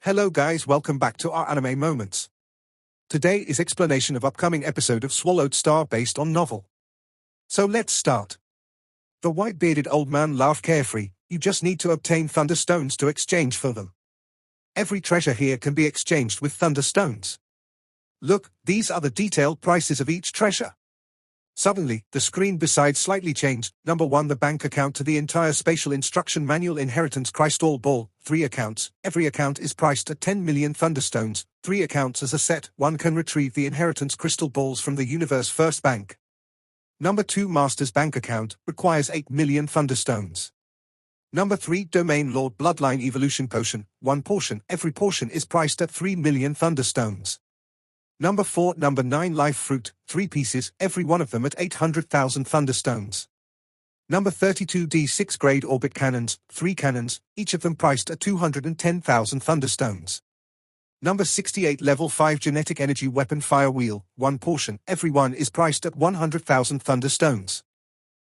Hello guys, welcome back to our anime moments. Today is explanation of upcoming episode of Swallowed Star based on novel. So let's start. The white-bearded old man laughed carefree. You just need to obtain thunderstones to exchange for them. Every treasure here can be exchanged with thunderstones. Look, these are the detailed prices of each treasure. Suddenly, the screen beside slightly changed. Number 1, the bank account to the entire spatial instruction manual inheritance crystal ball. 3 accounts. Every account is priced at 10 million thunderstones. 3 accounts as a set. 1 can retrieve the inheritance crystal balls from the universe first bank. Number 2, master's bank account, requires 8 million thunderstones. Number 3, domain lord bloodline evolution potion, 1 portion. Every portion is priced at 3 million thunderstones. Number 4, number 9, life fruit, 3 pieces, every one of them at 800,000 thunderstones. Number 32, D6 grade orbit cannons, 3 cannons, each of them priced at 210,000 thunderstones. Number 68, level 5 genetic energy weapon fire wheel, 1 portion, every one is priced at 100,000 thunderstones.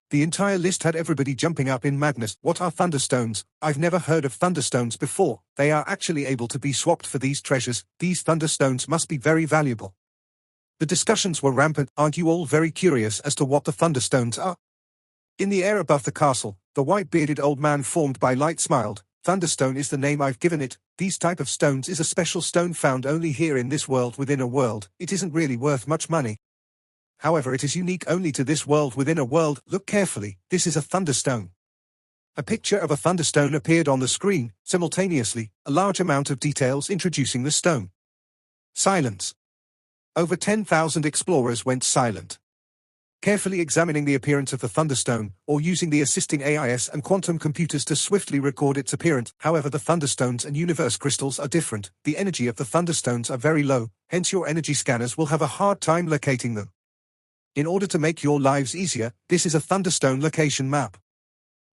The entire list had everybody jumping up in madness. What are thunderstones? I've never heard of thunderstones before. They are actually able to be swapped for these treasures. These thunderstones must be very valuable. The discussions were rampant. Aren't you all very curious as to what the thunderstones are? In the air above the castle, the white-bearded old man formed by light smiled. Thunderstone is the name I've given it. These type of stones is a special stone found only here in this world within a world. It isn't really worth much money. However, it is unique only to this world within a world. Look carefully, this is a thunderstone. A picture of a thunderstone appeared on the screen. Simultaneously, a large amount of details introducing the stone. Silence. Over 10,000 explorers went silent. Carefully examining the appearance of the thunderstone, or using the assisting AIS and quantum computers to swiftly record its appearance. However, the thunderstones and universe crystals are different. The energy of the thunderstones are very low, hence your energy scanners will have a hard time locating them. In order to make your lives easier, this is a thunderstone location map.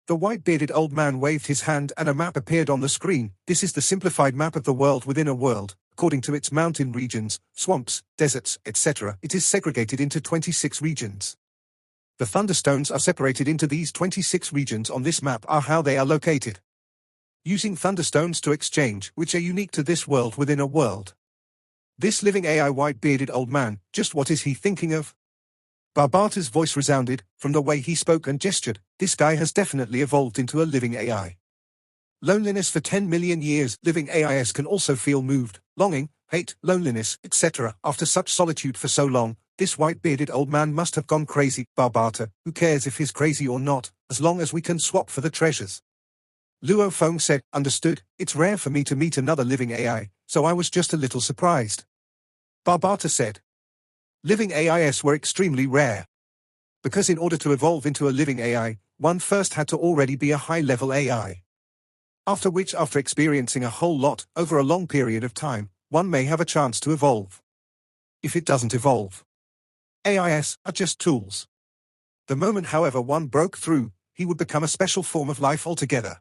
The white-bearded old man waved his hand and a map appeared on the screen. This is the simplified map of the world within a world. According to its mountain regions, swamps, deserts, etc., it is segregated into 26 regions. The thunderstones are separated into these 26 regions on this map are how they are located. Using thunderstones to exchange, which are unique to this world within a world. This living AI white-bearded old man, just what is he thinking of? Barbata's voice resounded. From the way he spoke and gestured, this guy has definitely evolved into a living AI. Loneliness for 10 million years. Living AIs can also feel moved, longing, hate, loneliness, etc. After such solitude for so long, this white-bearded old man must have gone crazy. Barbata, who cares if he's crazy or not, as long as we can swap for the treasures. Luo Feng said, understood. It's rare for me to meet another living AI, so I was just a little surprised. Barbata said, living AIs were extremely rare. Because in order to evolve into a living AI, one first had to already be a high-level AI. After which, after experiencing a whole lot, over a long period of time, one may have a chance to evolve. If it doesn't evolve, AIs are just tools. The moment, however, one broke through, he would become a special form of life altogether.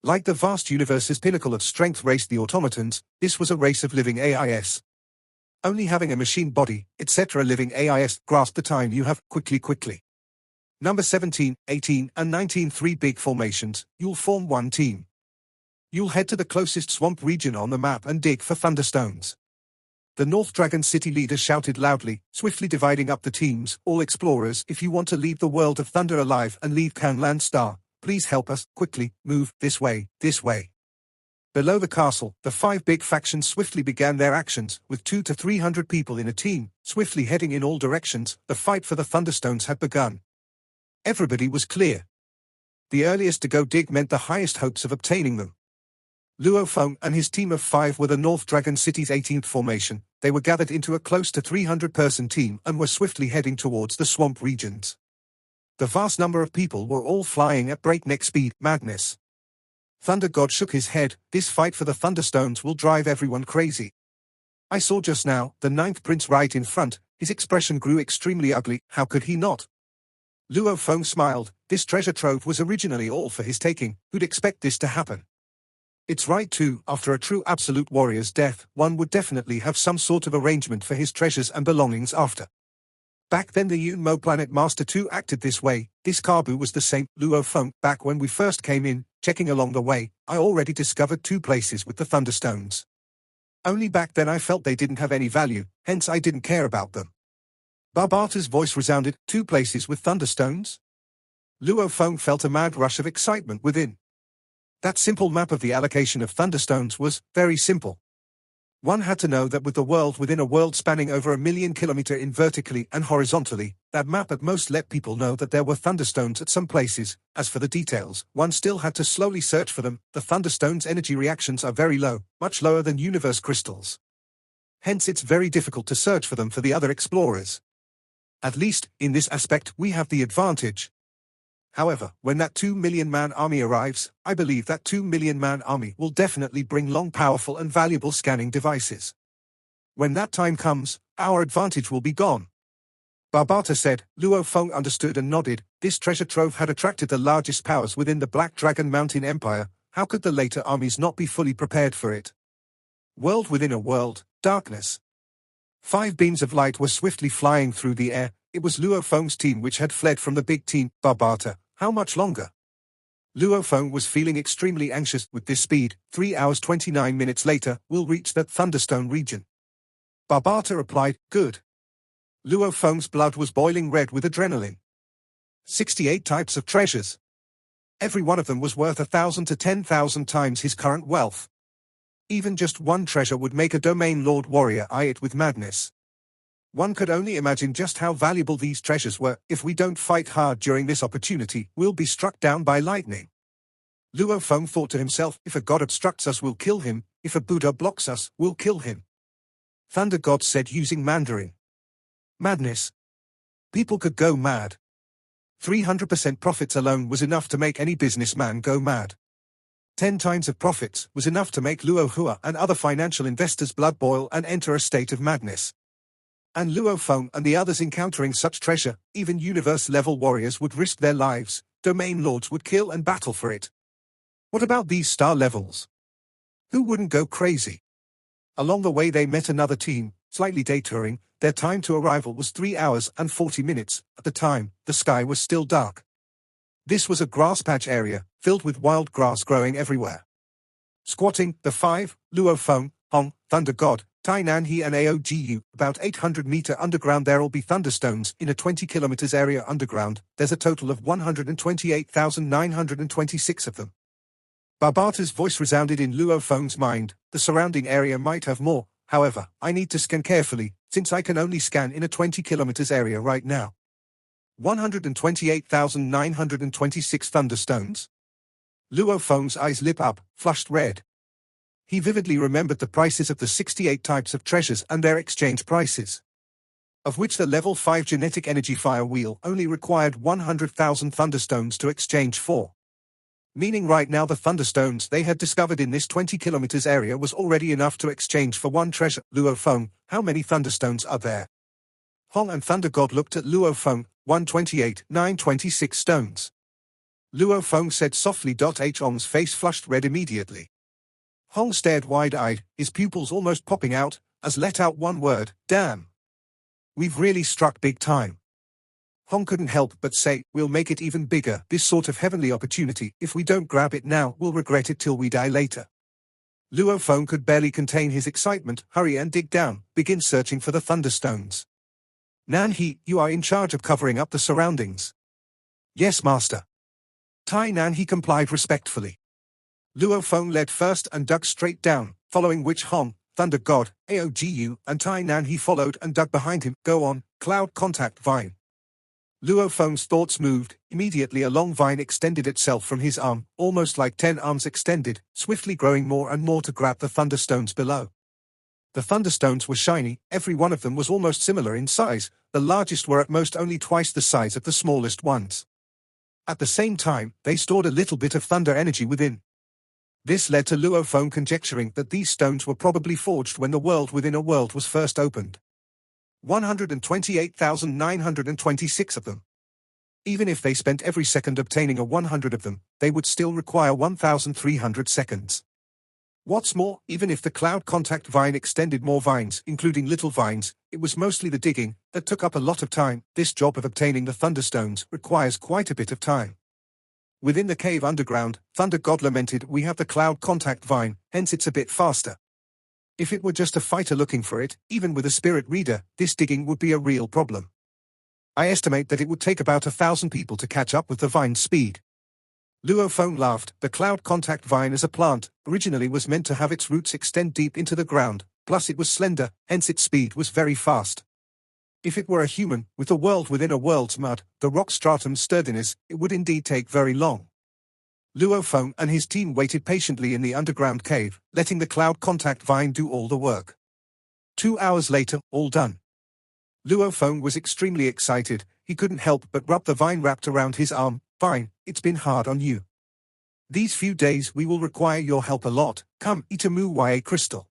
Like the vast universe's pinnacle of strength race, the automatons, this was a race of living AIs. Only having a machine body, etc. Living AIs, grasp the time you have, quickly. Number 17, 18, and 19, 3 big formations, you'll form one team. You'll head to the closest swamp region on the map and dig for thunderstones. The North Dragon City leader shouted loudly, swiftly dividing up the teams. All explorers, if you want to leave the world of thunder alive and leave Canland Star, please help us, quickly, move, this way. Below the castle, the 5 big factions swiftly began their actions, with 200 to 300 people in a team, swiftly heading in all directions. The fight for the thunderstones had begun. Everybody was clear. The earliest to go dig meant the highest hopes of obtaining them. Luo Feng and his team of 5 were the North Dragon City's 18th formation. They were gathered into a close to 300-person team and were swiftly heading towards the swamp regions. The vast number of people were all flying at breakneck speed. Madness. Thunder God shook his head. This fight for the thunderstones will drive everyone crazy. I saw just now, the 9th prince right in front. His expression grew extremely ugly. How could he not? Luo Feng smiled. This treasure trove was originally all for his taking. Who'd expect this to happen? It's right too. After a true absolute warrior's death, one would definitely have some sort of arrangement for his treasures and belongings after. Back then the Yunmo Planet Master 2 acted this way. This Kabu was the same. Luo Feng, back when we first came in, checking along the way, I already discovered 2 places with the thunderstones. Only back then I felt they didn't have any value, hence I didn't care about them. Barbata's voice resounded, 2 places with thunderstones? Luo Feng felt a mad rush of excitement within. That simple map of the allocation of thunderstones was very simple. One had to know that with the world within a world spanning over 1 million kilometers in vertically and horizontally, that map at most let people know that there were thunderstones at some places. As for the details, one still had to slowly search for them. The thunderstones' energy reactions are very low, much lower than universe crystals. Hence it's very difficult to search for them for the other explorers. At least, in this aspect, we have the advantage. However, when that 2 million man army arrives, I believe that 2 million man army will definitely bring long, powerful and valuable scanning devices. When that time comes, our advantage will be gone. Barbata said. Luo Feng understood and nodded. This treasure trove had attracted the largest powers within the Black Dragon Mountain Empire. How could the later armies not be fully prepared for it? World within a world, darkness. 5 beams of light were swiftly flying through the air. It was Luo Feng's team which had fled from the big team. Barbata, how much longer? Luo Feng was feeling extremely anxious. With this speed, 3 hours 29 minutes later, we'll reach that Thunderstone region. Barbata replied, good. Luo Feng's blood was boiling red with adrenaline. 68 types of treasures. Every one of them was worth 1,000 to 10,000 times his current wealth. Even just one treasure would make a domain lord warrior eye it with madness. One could only imagine just how valuable these treasures were. If we don't fight hard during this opportunity, we'll be struck down by lightning. Luo Feng thought to himself, if a god obstructs us, we'll kill him. If a Buddha blocks us, we'll kill him. Thunder God said using Mandarin. Madness. People could go mad. 300% profits alone was enough to make any businessman go mad. 10 times of profits was enough to make Luo Hua and other financial investors blood boil and enter a state of madness. And Luo Feng and the others encountering such treasure, even universe-level warriors would risk their lives, domain lords would kill and battle for it. What about these star levels? Who wouldn't go crazy? Along the way they met another team, slightly detouring. Their time to arrival was 3 hours and 40 minutes. At the time, the sky was still dark. This was a grass patch area, filled with wild grass growing everywhere. Squatting, the 5, Luo Feng, Hong, Thunder God, Tai Nanhe and Aogu, about 800 meter underground. There'll be thunderstones in a 20 kilometers area underground. There's a total of 128,926 of them. Barbata's voice resounded in Luo Feng's mind. The surrounding area might have more, however, I need to scan carefully, since I can only scan in a 20 kilometers area right now. 128,926 thunderstones? Luo Feng's eyes lit up, flushed red. He vividly remembered the prices of the 68 types of treasures and their exchange prices, of which the level 5 genetic energy fire wheel only required 100,000 thunderstones to exchange for. Meaning right now the thunderstones they had discovered in this 20 kilometers area was already enough to exchange for one treasure. Luo Feng, how many thunderstones are there? Hong and Thunder God looked at Luo Feng, 128,926 stones. Luo Feng said softly. Hong's face flushed red immediately. Hong stared wide-eyed, his pupils almost popping out, as let out one word, damn. We've really struck big time. Hong couldn't help but say, we'll make it even bigger. This sort of heavenly opportunity, if we don't grab it now, we'll regret it till we die later. Luo Feng could barely contain his excitement. Hurry and dig down, begin searching for the thunderstones. Nanhe, you are in charge of covering up the surroundings. Yes, master. Tai Nanhe complied respectfully. Luo Feng led first and dug straight down, following which Hong, Thunder God, Aogu, and Tai Nanhe followed and dug behind him. Go on, cloud contact vine. Luo Feng's thoughts moved. Immediately a long vine extended itself from his arm, almost like 10 arms extended, swiftly growing more and more to grab the thunderstones below. The thunderstones were shiny, every one of them was almost similar in size. The largest were at most only twice the size of the smallest ones. At the same time, they stored a little bit of thunder energy within. This led to Luo Feng conjecturing that these stones were probably forged when the world within a world was first opened. 128,926 of them. Even if they spent every second obtaining 100 of them, they would still require 1,300 seconds. What's more, even if the cloud contact vine extended more vines, including little vines, it was mostly the digging that took up a lot of time. This job of obtaining the thunderstones requires quite a bit of time. Within the cave underground, Thunder God lamented, we have the cloud contact vine, hence it's a bit faster. If it were just a fighter looking for it, even with a spirit reader, this digging would be a real problem. I estimate that it would take about 1,000 people to catch up with the vine's speed. Luo Feng laughed. The cloud contact vine as a plant originally was meant to have its roots extend deep into the ground, plus it was slender, hence its speed was very fast. If it were a human, with a world within a world's mud, the rock stratum's sturdiness, it would indeed take very long. Luo Feng and his team waited patiently in the underground cave, letting the cloud contact vine do all the work. 2 hours later, all done. Luo Feng was extremely excited. He couldn't help but rub the vine wrapped around his arm. Vine, it's been hard on you. These few days we will require your help a lot. Come, eat a Mu Ya crystal.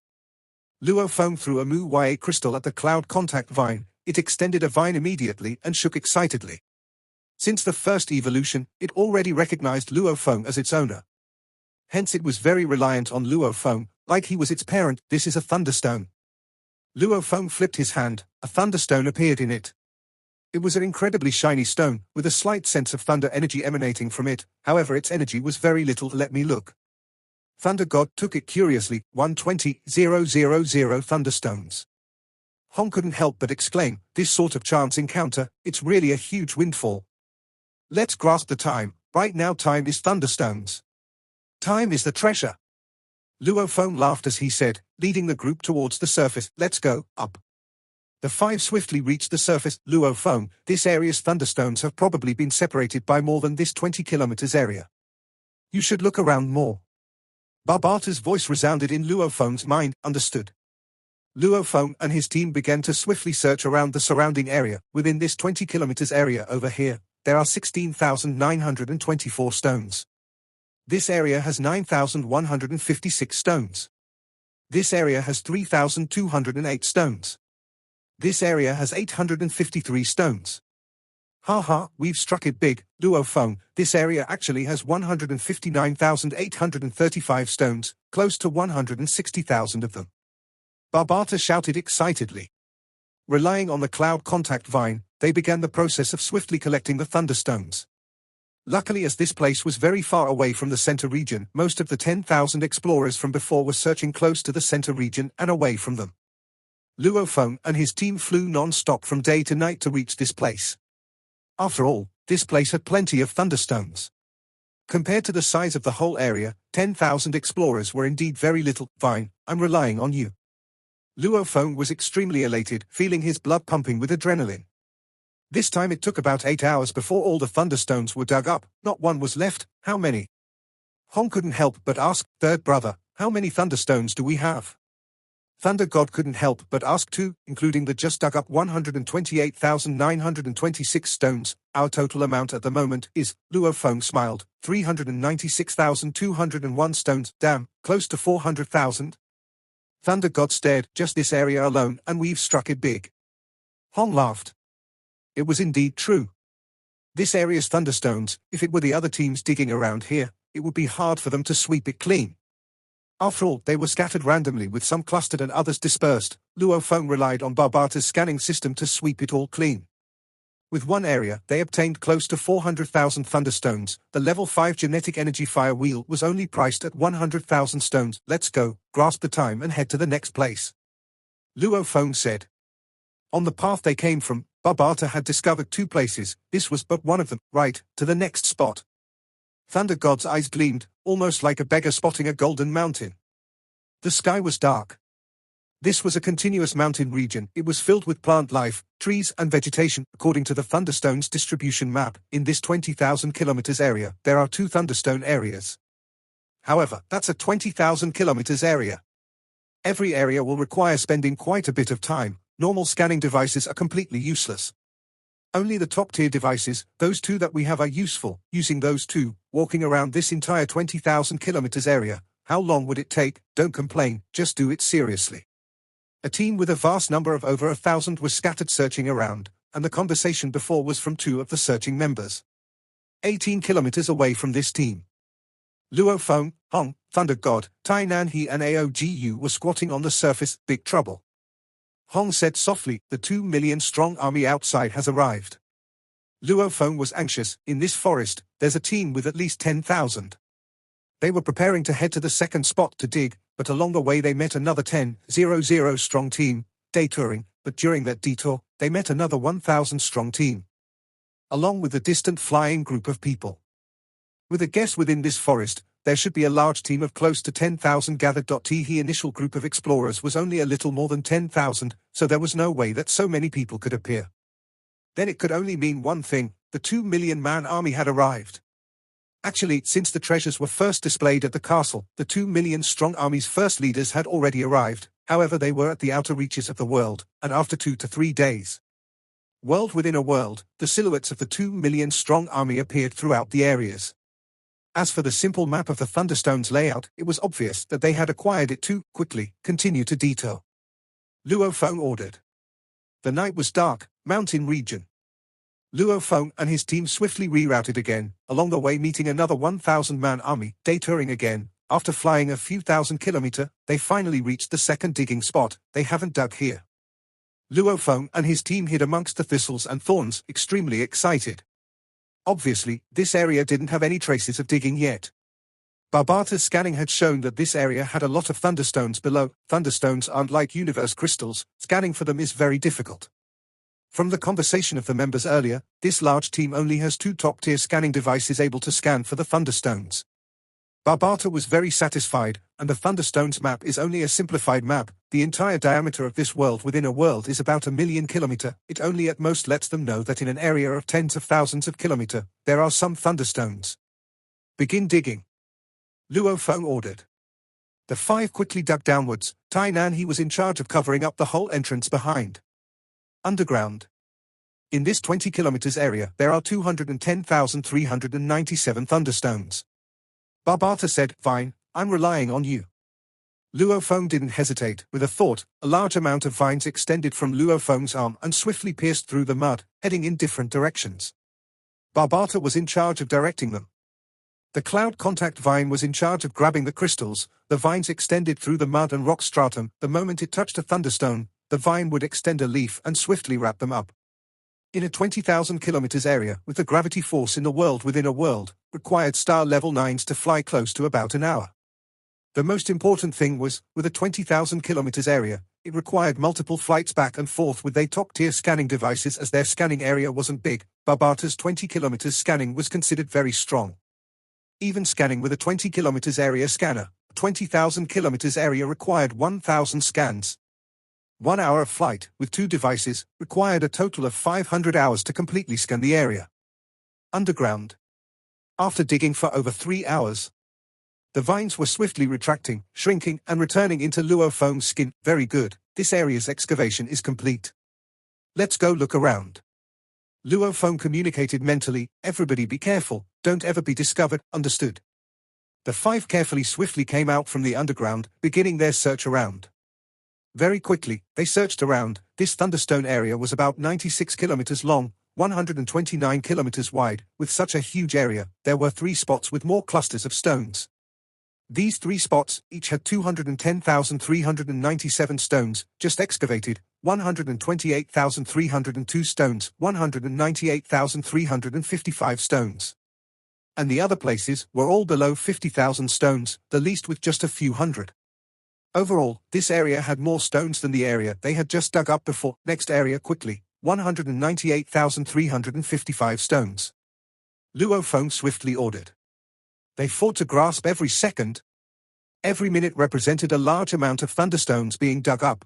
Luo Feng threw a Mu Ya crystal at the cloud contact vine. It extended a vine immediately and shook excitedly. Since the first evolution, it already recognized Luo Feng as its owner. Hence it was very reliant on Luo Feng, like he was its parent. This is a thunderstone. Luo Feng flipped his hand. A thunderstone appeared in it. It was an incredibly shiny stone, with a slight sense of thunder energy emanating from it. However, its energy was very little. Let me look. Thunder God took it curiously. 120,000 thunderstones. Hong couldn't help but exclaim, this sort of chance encounter, it's really a huge windfall. Let's grasp the time. Right now time is thunderstones. Time is the treasure. Luo Feng laughed as he said, leading the group towards the surface. Let's go, up. The 5 swiftly reached the surface. Luo Feng, this area's thunderstones have probably been separated by more than this 20 kilometers area. You should look around more. Barbata's voice resounded in Luo Feng's mind. Understood. Luo Feng and his team began to swiftly search around the surrounding area. Within this 20 kilometers area over here, there are 16,924 stones. This area has 9,156 stones. This area has 3,208 stones. This area has 853 stones. Haha, we've struck it big, Luo Feng. This area actually has 159,835 stones, close to 160,000 of them. Barbata shouted excitedly. Relying on the cloud contact vine, they began the process of swiftly collecting the thunderstones. Luckily, as this place was very far away from the center region, most of the 10,000 explorers from before were searching close to the center region and away from them. Luo Feng and his team flew non-stop from day to night to reach this place. After all, this place had plenty of thunderstones. Compared to the size of the whole area, 10,000 explorers were indeed very little. Vine, I'm relying on you. Luo Feng was extremely elated, feeling his blood pumping with adrenaline. This time it took about 8 hours before all the thunderstones were dug up. Not one was left. How many? Hong couldn't help but ask, third brother, how many thunderstones do we have? Thunder God couldn't help but ask too, including the just dug up 128,926 stones. Our total amount at the moment is, Luo Feng smiled, 396,201 stones. Damn, close to 400,000. Thunder God stared, just this area alone, and we've struck it big. Hong laughed. It was indeed true. This area's thunderstones, if it were the other teams digging around here, it would be hard for them to sweep it clean. After all, they were scattered randomly with some clustered and others dispersed. Luo Feng relied on Barbata's scanning system to sweep it all clean. With one area, they obtained close to 400,000 thunderstones. The level 5 genetic energy fire wheel was only priced at 100,000 stones. Let's go, grasp the time and head to the next place. Luo Feng said. On the path they came from, Barbata had discovered 2 places. This was but one of them. Right, to the next spot. Thunder God's eyes gleamed, almost like a beggar spotting a golden mountain. The sky was dark. This was a continuous mountain region. It was filled with plant life, trees and vegetation. According to the Thunderstone's distribution map, in this 20,000 kilometers area, there are 2 Thunderstone areas. However, that's a 20,000 kilometers area. Every area will require spending quite a bit of time. Normal scanning devices are completely useless. Only the top-tier devices, those 2 that we have, are useful. Using those 2, walking around this entire 20,000 kilometers area, how long would it take? Don't complain, just do it seriously. A team with a vast number of over 1,000 was scattered searching around, and the conversation before was from 2 of the searching members. 18 kilometers away from this team. Luo Feng, Hong, Thunder God, Tai Nan He and Aogu were squatting on the surface. Big trouble. Hong said softly, the 2 million strong army outside has arrived. Luo Feng was anxious. In this forest, there's a team with at least 10,000. They were preparing to head to the second spot to dig, but along the way they met another 10,000 strong team, detouring, but during that detour, they met another 1,000 strong team, along with a distant flying group of people. With a guess within this forest, there should be a large team of close to 10,000 gathered. The initial group of explorers was only a little more than 10,000, so there was no way that so many people could appear. Then it could only mean one thing: the 2 million-man army had arrived. Actually, since the treasures were first displayed at the castle, the 2 million-strong army's first leaders had already arrived. However, they were at the outer reaches of the world, and after 2 to 3 days, world within a world, the silhouettes of the 2 million-strong army appeared throughout the areas. As for the simple map of the Thunderstone's layout, it was obvious that they had acquired it too quickly. Continue to detail, Luo Feng ordered. The night was dark, mountain region. Luo Feng and his team swiftly rerouted again, along the way meeting another 1,000-man army, detouring again. After flying a few thousand kilometers, they finally reached the second digging spot. They haven't dug here. Luo Feng and his team hid amongst the thistles and thorns, extremely excited. Obviously, this area didn't have any traces of digging yet. Barbata's scanning had shown that this area had a lot of thunderstones below. Thunderstones aren't like universe crystals, scanning for them is very difficult. From the conversation of the members earlier, this large team only has 2 top-tier scanning devices able to scan for the thunderstones. Barbata was very satisfied, and the Thunderstones map is only a simplified map. The entire diameter of this world within a world is about 1,000,000 kilometers. It only at most lets them know that in an area of tens of thousands of kilometers, there are some thunderstones. Begin digging, Luo Feng ordered. The 5 quickly dug downwards. Tainan he was in charge of covering up the whole entrance behind. Underground. In this 20 kilometers area, there are 210,397 thunderstones. Barbata said, "Fine, I'm relying on you." Luo Feng didn't hesitate. With a thought, a large amount of vines extended from Luo Feng's arm and swiftly pierced through the mud, heading in different directions. Barbata was in charge of directing them. The cloud contact vine was in charge of grabbing the crystals. The vines extended through the mud and rock stratum. The moment it touched a thunderstone, the vine would extend a leaf and swiftly wrap them up. In a 20,000 kilometers area, with the gravity force in the world within a world, required star level 9s to fly close to about an hour. The most important thing was, with a 20,000 kilometers area, it required multiple flights back and forth with their top-tier scanning devices as their scanning area wasn't big. Barbata's 20 kilometers scanning was considered very strong. Even scanning with a 20 kilometers area scanner, a 20,000 kilometers area required 1,000 scans. 1 hour of flight, with 2 devices, required a total of 500 hours to completely scan the area. Underground. After digging for over 3 hours, the vines were swiftly retracting, shrinking, and returning into Luo Feng's skin. Very good, this area's excavation is complete. Let's go look around. Luo Feng communicated mentally, "Everybody be careful, don't ever be discovered, understood?" The 5 carefully swiftly came out from the underground, beginning their search around. Very quickly, they searched around. This thunderstone area was about 96 kilometers long, 129 kilometers wide. With such a huge area, there were 3 spots with more clusters of stones. These 3 spots each had 210,397 stones, just excavated, 128,302 stones, 198,355 stones. And the other places were all below 50,000 stones, the least with just a few hundred. Overall, this area had more stones than the area they had just dug up before. Next area quickly, 198,355 stones. Luo Feng swiftly ordered. They fought to grasp every second. Every minute represented a large amount of thunderstones being dug up.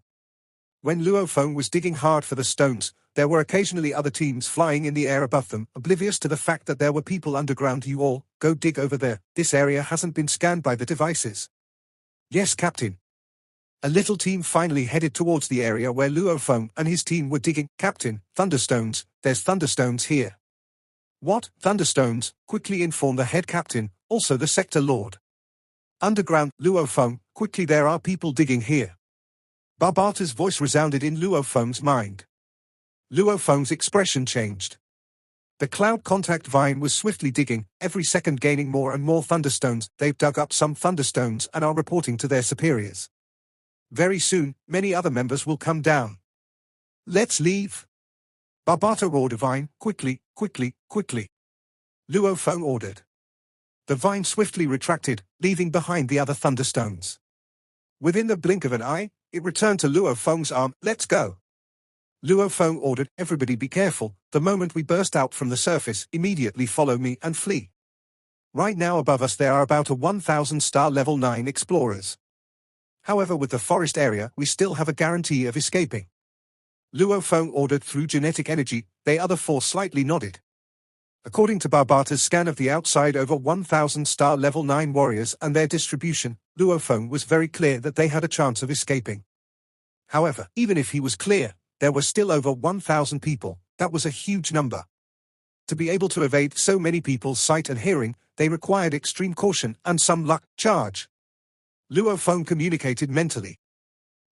When Luo Feng was digging hard for the stones, there were occasionally other teams flying in the air above them, oblivious to the fact that there were people underground. "You all, go dig over there. This area hasn't been scanned by the devices." "Yes, Captain." A little team finally headed towards the area where Luo Feng and his team were digging. "Captain, thunderstones, there's thunderstones here." "What, thunderstones?" quickly informed the head captain, also the sector lord. "Underground, Luo Feng, quickly, there are people digging here." Barbata's voice resounded in Luo Feng's mind. Luo Feng's expression changed. The cloud contact vine was swiftly digging, every second gaining more and more thunderstones. They've dug up some thunderstones and are reporting to their superiors. Very soon, many other members will come down. "Let's leave." Barbata roared, "Vine, quickly, quickly, quickly." Luo Feng ordered. The vine swiftly retracted, leaving behind the other thunderstones. Within the blink of an eye, it returned to Luo Feng's arm. Let's go. Luo Feng ordered, everybody be careful, the moment we burst out from the surface, immediately follow me and flee. Right now above us there are about a 1,000-star level 9 explorers. However, with the forest area, we still have a guarantee of escaping. Luo Feng ordered through genetic energy. The other four slightly nodded. According to Barbata's scan of the outside over 1,000-star level 9 warriors and their distribution, Luo Feng was very clear that they had a chance of escaping. However, even if he was clear, there were still over 1,000 people. That was a huge number. To be able to evade so many people's sight and hearing, they required extreme caution and some luck. Charge. Luo Feng communicated mentally.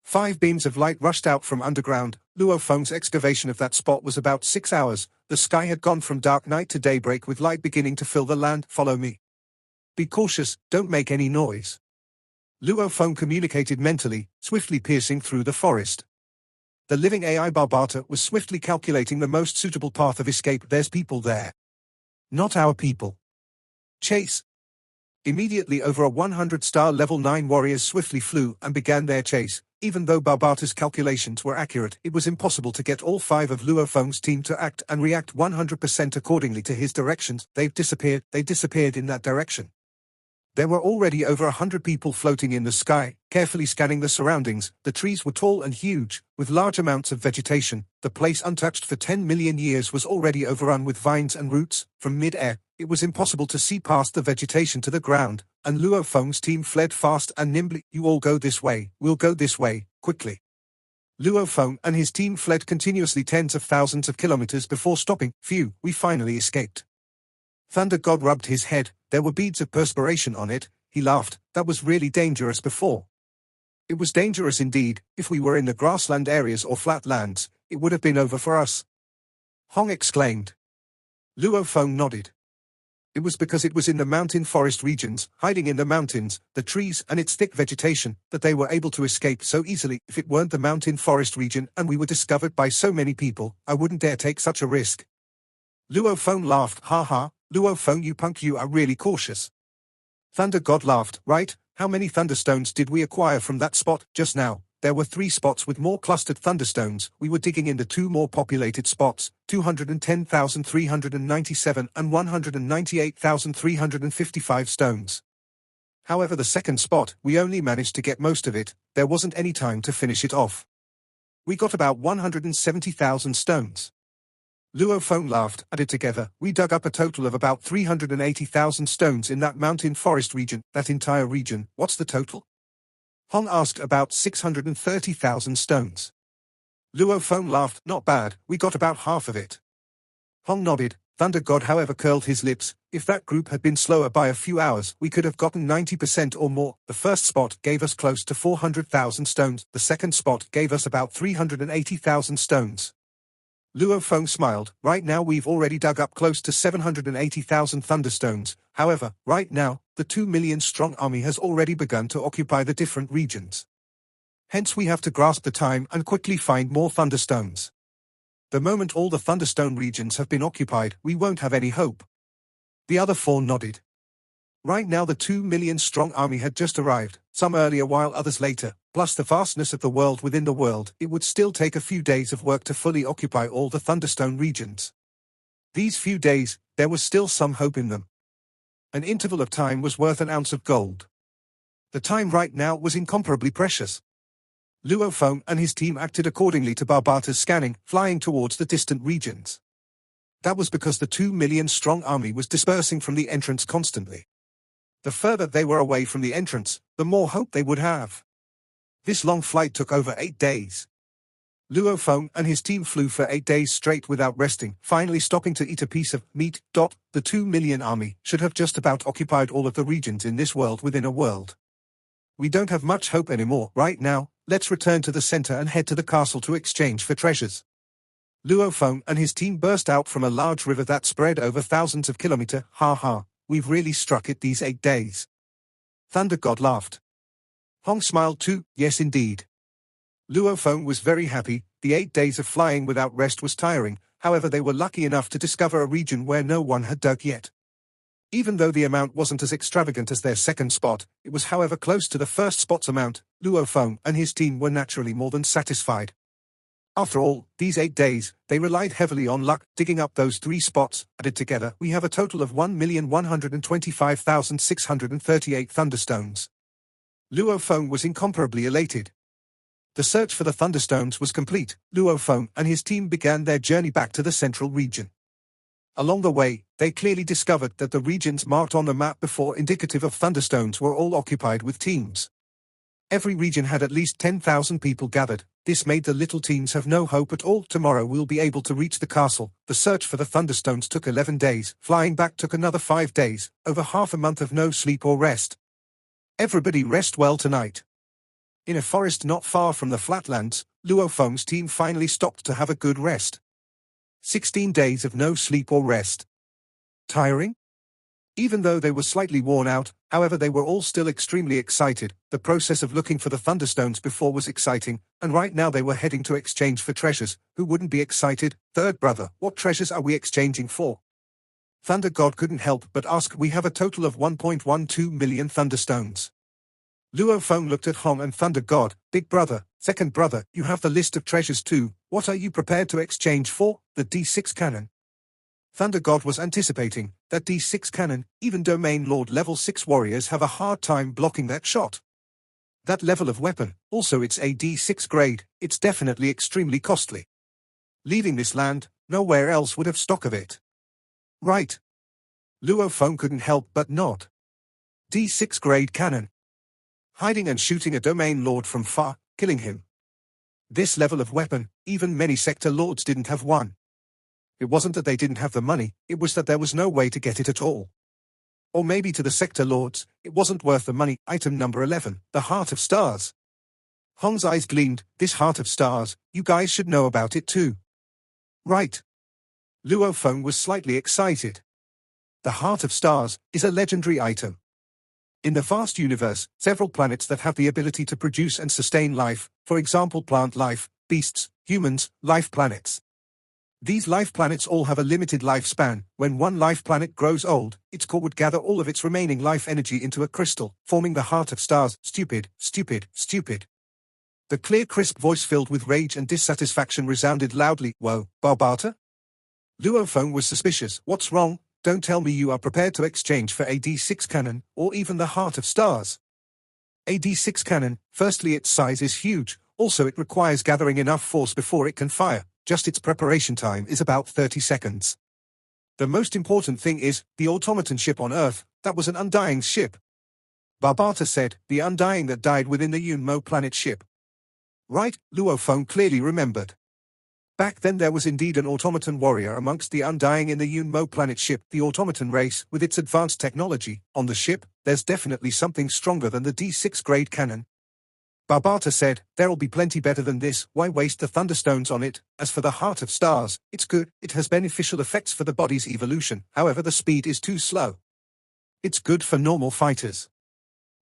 5 beams of light rushed out from underground. Luo Feng's excavation of that spot was about 6 hours. The sky had gone from dark night to daybreak with light beginning to fill the land. Follow me. Be cautious, don't make any noise. Luo Feng communicated mentally, swiftly piercing through the forest. The living AI Barbata was swiftly calculating the most suitable path of escape. There's people there. Not our people. Chase. Immediately over a 100-star level 9 warriors swiftly flew and began their chase. Even though Barbata's calculations were accurate, it was impossible to get all 5 of Luo Feng's team to act and react 100% accordingly to his directions. They disappeared in that direction. There were already over 100 people floating in the sky, carefully scanning the surroundings. The trees were tall and huge, with large amounts of vegetation. The place, untouched for 10 million years, was already overrun with vines and roots. From mid-air, it was impossible to see past the vegetation to the ground, and Luo Feng's team fled fast and nimbly. You all go this way, we'll go this way, quickly. Luo Feng and his team fled continuously tens of thousands of kilometers before stopping. Phew, we finally escaped. Thunder God rubbed his head. There were beads of perspiration on it. He laughed. That was really dangerous before. It was dangerous indeed. If we were in the grassland areas or flat lands, it would have been over for us. Hong exclaimed. Luo Feng nodded. It was because it was in the mountain forest regions, hiding in the mountains, the trees and its thick vegetation, that they were able to escape so easily. If it weren't the mountain forest region and we were discovered by so many people, I wouldn't dare take such a risk. Luo Feng laughed. Ha ha, Luo Feng, you punk, you are really cautious. Thunder God laughed. Right, how many thunderstones did we acquire from that spot just now? There were 3 spots with more clustered thunderstones. We were digging into 2 more populated spots, 210,397 and 198,355 stones. However, the second spot, we only managed to get most of it. There wasn't any time to finish it off. We got about 170,000 stones. Luo Feng laughed. Added together, we dug up a total of about 380,000 stones in that mountain forest region. That entire region, what's the total? Hong asked. About 630,000 stones. Luo Feng laughed. Not bad, we got about half of it. Hong nodded. Thunder God, however, curled his lips. If that group had been slower by a few hours, we could have gotten 90% or more. The first spot gave us close to 400,000 stones. The second spot gave us about 380,000 stones. Luo Feng smiled. Right now we've already dug up close to 780,000 thunderstones. However, right now, the 2 million strong army has already begun to occupy the different regions. Hence we have to grasp the time and quickly find more thunderstones. The moment all the thunderstone regions have been occupied, we won't have any hope. The other 4 nodded. Right now the 2 million strong army had just arrived, some earlier while others later, plus the vastness of the world within the world. It would still take a few days of work to fully occupy all the thunderstone regions. These few days, there was still some hope in them. An interval of time was worth an ounce of gold. The time right now was incomparably precious. Luo Feng and his team acted accordingly to Barbata's scanning, flying towards the distant regions. That was because the 2 million strong army was dispersing from the entrance constantly. The further they were away from the entrance, the more hope they would have. This long flight took over 8 days. Luo Feng and his team flew for 8 days straight without resting, finally stopping to eat a piece of meat. The 2 million army should have just about occupied all of the regions in this world within a world. We don't have much hope anymore right now. Let's return to the center and head to the castle to exchange for treasures. Luo Feng and his team burst out from a large river that spread over thousands of kilometers. Ha ha, we've really struck it these 8 days. Thunder God laughed. Hong smiled too. Yes indeed. Luo Feng was very happy. The 8 days of flying without rest was tiring. However, they were lucky enough to discover a region where no one had dug yet. Even though the amount wasn't as extravagant as their second spot, it was however close to the first spot's amount. Luo Feng and his team were naturally more than satisfied. After all, these 8 days, they relied heavily on luck, digging up those 3 spots. Added together, we have a total of 1,125,638 thunderstones. Luo Feng was incomparably elated. The search for the thunderstones was complete. Luo Feng and his team began their journey back to the central region. Along the way, they clearly discovered that the regions marked on the map before indicative of thunderstones were all occupied with teams. Every region had at least 10,000 people gathered. This made the little teams have no hope at all. Tomorrow we'll be able to reach the castle. The search for the thunderstones took 11 days. Flying back took another 5 days. Over half a month of no sleep or rest. Everybody rest well tonight. In a forest not far from the flatlands, Luo Feng's team finally stopped to have a good rest. 16 days of no sleep or rest. Tiring? Even though they were slightly worn out, however, they were all still extremely excited. The process of looking for the thunderstones before was exciting, and right now they were heading to exchange for treasures. Who wouldn't be excited? Third brother, what treasures are we exchanging for? Thunder God couldn't help but ask. We have a total of 1.12 million thunderstones. Luo Feng looked at Hong and Thunder God. Big brother, second brother, you have the list of treasures too. What are you prepared to exchange for? The D6 cannon. Thunder God was anticipating that D6 cannon. Even Domain Lord level 6 warriors have a hard time blocking that shot. That level of weapon, also it's a D6 grade, it's definitely extremely costly. Leaving this land, nowhere else would have stock of it. Right. Luo Feng couldn't help but nod. D6 grade cannon. Hiding and shooting a Domain Lord from far, killing him. This level of weapon, even many sector lords didn't have one. It wasn't that they didn't have the money, it was that there was no way to get it at all. Or maybe to the sector lords, it wasn't worth the money. Item number 11, the Heart of Stars. Hong's eyes gleamed. This Heart of Stars, you guys should know about it too. Right. Luo Feng was slightly excited. The Heart of Stars is a legendary item. In the vast universe, several planets that have the ability to produce and sustain life, for example plant life, beasts, humans, life planets. These life planets all have a limited lifespan. When one life planet grows old, its core would gather all of its remaining life energy into a crystal, forming the Heart of Stars. Stupid, stupid, stupid. The clear crisp voice filled with rage and dissatisfaction resounded loudly. Whoa, Barbata? Luo Feng was suspicious. What's wrong? Don't tell me you are prepared to exchange for a D6 cannon, or even the Heart of Stars. A D6 cannon, firstly its size is huge, also it requires gathering enough force before it can fire. Just its preparation time is about 30 seconds. The most important thing is, the automaton ship on Earth, that was an undying ship. Barbata said, the undying that died within the Yunmo planet ship. Right, Luo Feng clearly remembered. Back then there was indeed an automaton warrior amongst the undying in the Yunmo planet ship, the automaton race, with its advanced technology. On the ship, there's definitely something stronger than the D6 grade cannon. Barbata said, there'll be plenty better than this, why waste the thunderstones on it? As for the Heart of Stars, it's good, it has beneficial effects for the body's evolution, however the speed is too slow. It's good for normal fighters.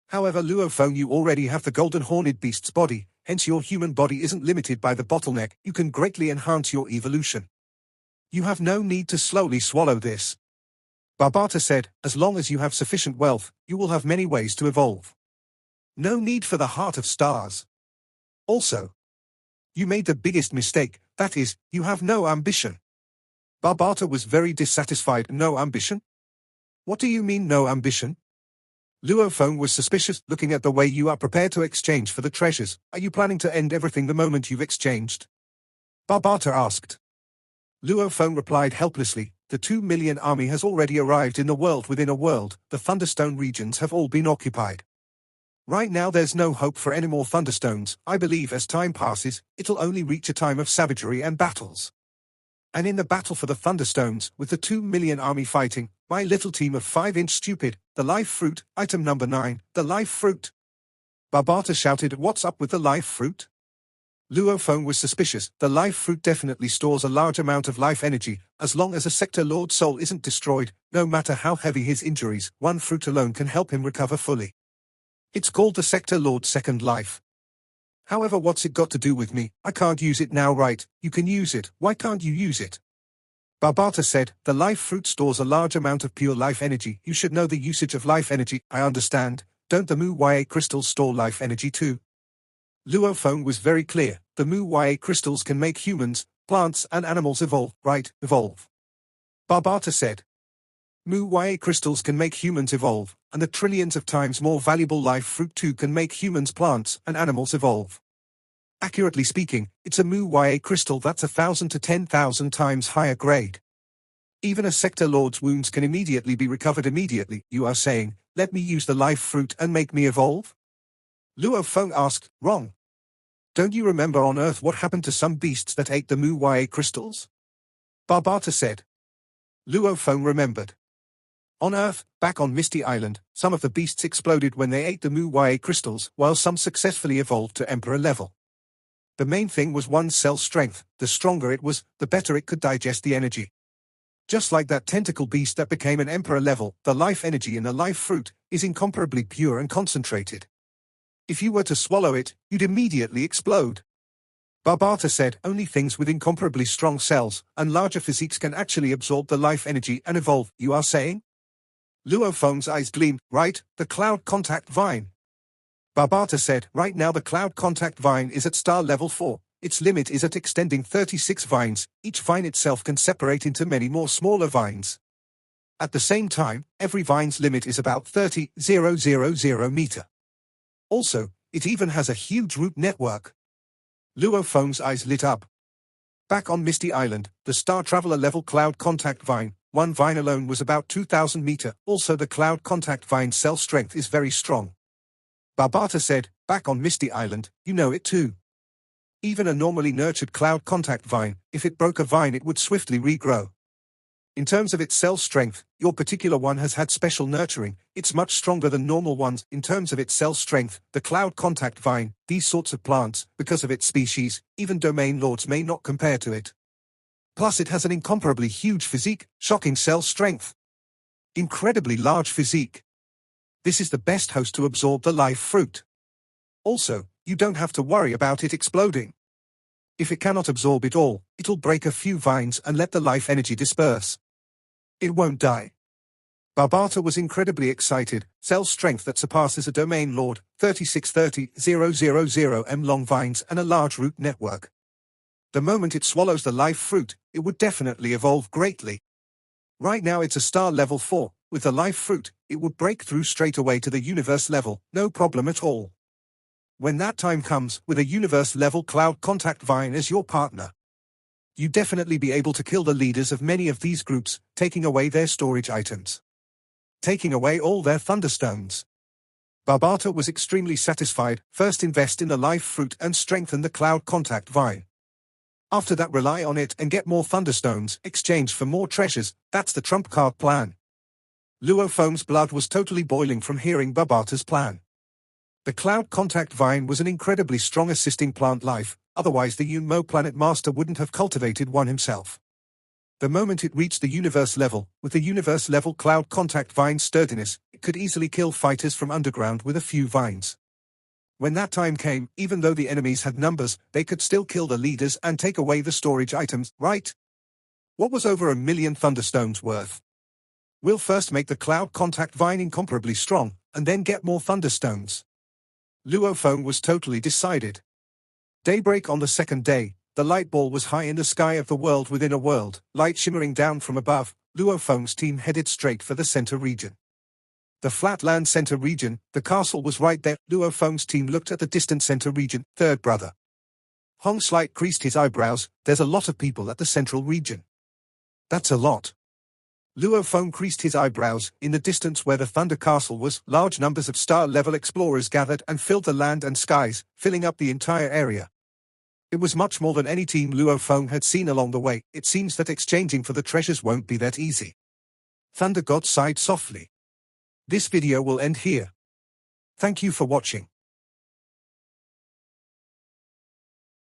However Luo Feng, you already have the golden horned beast's body, hence your human body isn't limited by the bottleneck, you can greatly enhance your evolution. You have no need to slowly swallow this. Barbata said, as long as you have sufficient wealth, you will have many ways to evolve. No need for the Heart of Stars. Also, you made the biggest mistake, that is, you have no ambition. Barbata was very dissatisfied. No ambition? What do you mean no ambition? Luo Feng was suspicious. Looking at the way you are prepared to exchange for the treasures, are you planning to end everything the moment you've exchanged? Barbata asked. Luo Feng replied helplessly, the 2 million army has already arrived in the world within a world, the Thunderstone regions have all been occupied. Right now there's no hope for any more Thunderstones. I believe as time passes, it'll only reach a time of savagery and battles. And in the battle for the Thunderstones, with the 2 million army fighting, my little team of 5-inch stupid, the life fruit, item number 9, the life fruit. Barbata shouted, what's up with the life fruit? Luo Feng was suspicious. The life fruit definitely stores a large amount of life energy, as long as a sector lord's soul isn't destroyed, no matter how heavy his injuries, one fruit alone can help him recover fully. It's called the Sector Lord's Second Life. However, what's it got to do with me? I can't use it now, right? You can use it, why can't you use it? Barbata said, the life fruit stores a large amount of pure life energy. You should know the usage of life energy. I understand. Don't the Mu Ya crystals store life energy too? Luo Feng was very clear. The Mu Ya crystals can make humans, plants and animals evolve, right? Evolve. Barbata said. Mu Ya crystals can make humans evolve, and the trillions of times more valuable life fruit too can make humans, plants and animals evolve. Accurately speaking, it's a Mu Ya crystal that's 1,000 to 10,000 times higher grade. Even a sector lord's wounds can immediately be recovered immediately. You are saying, let me use the life fruit and make me evolve? Luo Feng asked. Wrong. Don't you remember on Earth what happened to some beasts that ate the Mu Ya crystals? Barbata said. Luo Feng remembered. On Earth, back on Misty Island, some of the beasts exploded when they ate the Mu Ya crystals, while some successfully evolved to Emperor level. The main thing was one's cell strength. The stronger it was, the better it could digest the energy. Just like that tentacle beast that became an Emperor level, the life energy in a life fruit is incomparably pure and concentrated. If you were to swallow it, you'd immediately explode. Barbata said, only things with incomparably strong cells and larger physiques can actually absorb the life energy and evolve, you are saying? Luo Feng's eyes gleamed. Right, the cloud contact vine. Barbata said, right now the cloud contact vine is at star level 4. Its limit is at extending 36 vines. Each vine itself can separate into many more smaller vines. At the same time, every vine's limit is about 30,000 meter. Also, it even has a huge root network. Luo Feng's eyes lit up. Back on Misty Island, the Star Traveler level cloud contact vine, one vine alone was about 2,000 meter. Also the cloud contact vine's cell strength is very strong. Barbata said, back on Misty Island, you know it too. Even a normally nurtured cloud contact vine, if it broke a vine it would swiftly regrow. In terms of its cell strength, your particular one has had special nurturing. It's much stronger than normal ones. In terms of its cell strength, the cloud contact vine, these sorts of plants, because of its species, even domain lords may not compare to it. Plus it has an incomparably huge physique, shocking cell strength. Incredibly large physique. This is the best host to absorb the life fruit. Also, you don't have to worry about it exploding. If it cannot absorb it all, it'll break a few vines and let the life energy disperse. It won't die. Barbata was incredibly excited. Cell strength that surpasses a domain lord, 36,30,000 m long vines and a large root network. The moment it swallows the life fruit, it would definitely evolve greatly. Right now it's a star level 4. With the life fruit, it would break through straight away to the universe level, no problem at all. When that time comes, with a universe-level cloud contact vine as your partner, you'd definitely be able to kill the leaders of many of these groups, taking away their storage items. Taking away all their thunderstones. Barbata was extremely satisfied. First invest in the life fruit and strengthen the cloud contact vine. After that rely on it and get more thunderstones, exchange for more treasures. That's the trump card plan. Luo Feng's blood was totally boiling from hearing Barbata's plan. The cloud contact vine was an incredibly strong assisting plant life, otherwise the Yunmo planet master wouldn't have cultivated one himself. The moment it reached the universe level, with the universe level cloud contact vine's sturdiness, it could easily kill fighters from underground with a few vines. When that time came, even though the enemies had numbers, they could still kill the leaders and take away the storage items, right? What was over 1 million thunderstones worth? We'll first make the cloud contact vine incomparably strong, and then get more thunderstones. Luo Feng was totally decided. Daybreak on the second day, the light ball was high in the sky of the world within a world, light shimmering down from above. Luo Feng's team headed straight for the center region. The flatland center region, the castle was right there. Luo Feng's team looked at the distant center region. Third brother Hong Slight creased his eyebrows. There's a lot of people at the central region. That's a lot. Luo Feng creased his eyebrows. In the distance where the Thunder Castle was, large numbers of star-level explorers gathered and filled the land and skies, filling up the entire area. It was much more than any team Luo Feng had seen along the way. It seems that exchanging for the treasures won't be that easy. Thunder God sighed softly. This video will end here. Thank you for watching.